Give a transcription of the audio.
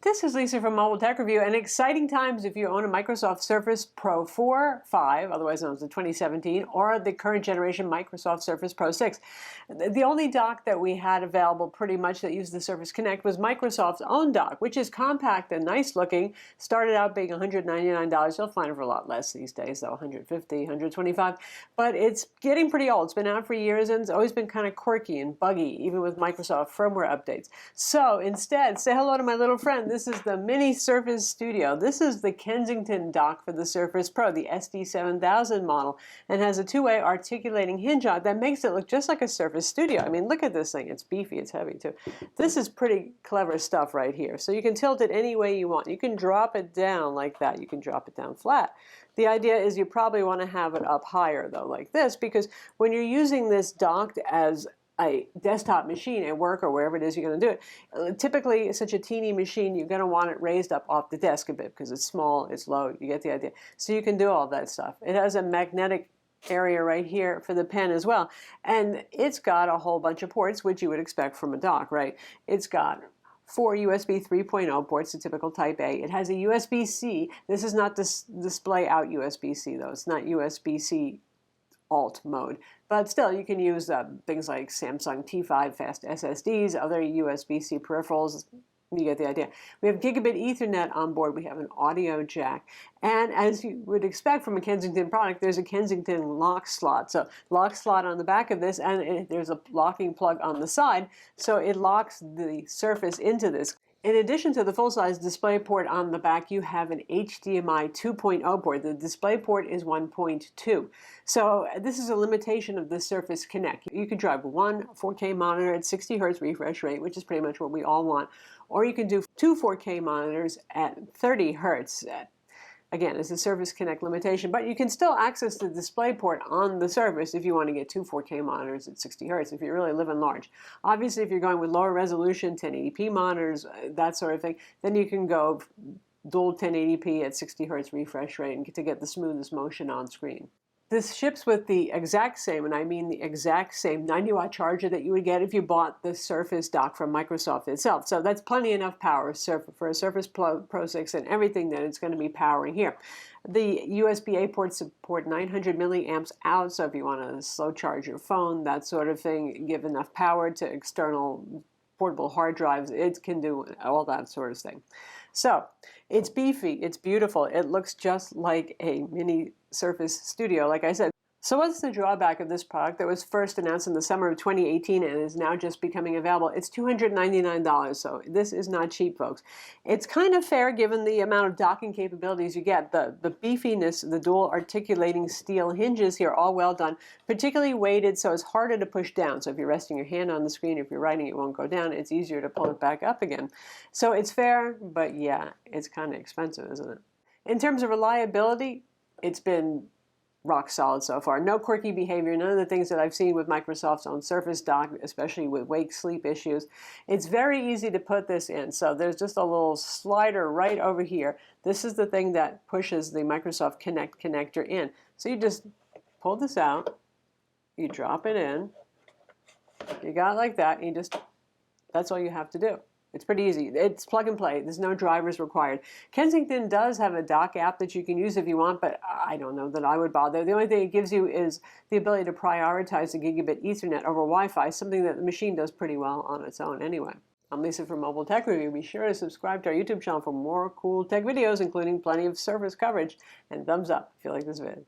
This is Lisa from Mobile Tech Review, and exciting times if you own a Microsoft Surface Pro 4, 5, otherwise known as the 2017, or the current generation Microsoft Surface Pro 6. The only dock that we had available pretty much that used the Surface Connect was Microsoft's own dock, which is compact and nice looking. Started out being $199. You'll find it for a lot less these days, though, $150, $125. But it's getting pretty old. It's been out for years, and it's always been kind of quirky and buggy, even with Microsoft firmware updates. So instead, say hello to my little friend. This is the Mini Surface Studio. This is the Kensington Dock for the Surface Pro, the SD7000 model, and has a two-way articulating hinge on it that makes it look just like a Surface Studio. I mean, look at this thing. It's beefy. It's heavy, too. This is pretty clever stuff right here. So you can tilt it any way you want. You can drop it down like that. You can drop it down flat. The idea is you probably want to have it up higher, though, like this, because when you're using this docked as a desktop machine at work or wherever it is you're going to do it. Typically, such a teeny machine, you're going to want it raised up off the desk a bit because it's small, it's low, you get the idea. So you can do all that stuff. It has a magnetic area right here for the pen as well. And it's got a whole bunch of ports, which you would expect from a dock, right? It's got 4 USB 3.0 ports, the typical Type A. It has a USB-C. This is not display out USB-C, though. It's not USB-C alt mode. But still, you can use things like Samsung T5 fast SSDs, other USB-C peripherals. You get the idea. We have Gigabit Ethernet on board. We have an audio jack. And as you would expect from a Kensington product, there's a Kensington lock slot. So lock slot on the back of this, and there's a locking plug on the side. So it locks the Surface into this. In addition to the full-size DisplayPort on the back, you have an HDMI 2.0 port. The DisplayPort is 1.2. So this is a limitation of the Surface Connect. You could drive one 4K monitor at 60 Hz refresh rate, which is pretty much what we all want, or you can do two 4K monitors at 30 Hz. Again, it's a Surface Connect limitation, but you can still access the DisplayPort on the Surface if you want to get two 4K monitors at 60 Hz, if you're really living large. Obviously, if you're going with lower resolution, 1080p monitors, that sort of thing, then you can go dual 1080p at 60 Hz refresh rate and to get the smoothest motion on screen. This ships with the exact same, and I mean the exact same 90-watt charger that you would get if you bought the Surface dock from Microsoft itself. So that's plenty enough power for a Surface Pro 6 and everything that it's going to be powering here. The USB-A ports support 900 milliamps out, so if you want to slow charge your phone, that sort of thing, give enough power to external portable hard drives, it can do all that sort of thing. So it's beefy, it's beautiful, it looks just like a mini Surface Studio, like I said. So what's the drawback of this product that was first announced in the summer of 2018 and is now just becoming available? It's $299, so this is not cheap, folks. It's kind of fair given the amount of docking capabilities you get. The beefiness, the dual articulating steel hinges here, all well done, particularly weighted so it's harder to push down. So if you're resting your hand on the screen, if you're writing, it won't go down. It's easier to pull it back up again. So it's fair, but yeah, it's kind of expensive, isn't it? In terms of reliability, it's been rock solid so far. No quirky behavior, none of the things that I've seen with Microsoft's own Surface dock, especially with wake-sleep issues. It's very easy to put this in. So there's just a little slider right over here. This is the thing that pushes the Microsoft Connect connector in. So you just pull this out, you drop it in, you got it like that, and that's all you have to do. It's pretty easy. It's plug and play. There's no drivers required. Kensington does have a dock app that you can use if you want, but I don't know that I would bother. The only thing it gives you is the ability to prioritize the Gigabit Ethernet over Wi-Fi, something that the machine does pretty well on its own anyway. I'm Lisa from Mobile Tech Review. Be sure to subscribe to our YouTube channel for more cool tech videos, including plenty of Surface coverage, and thumbs up if you like this video.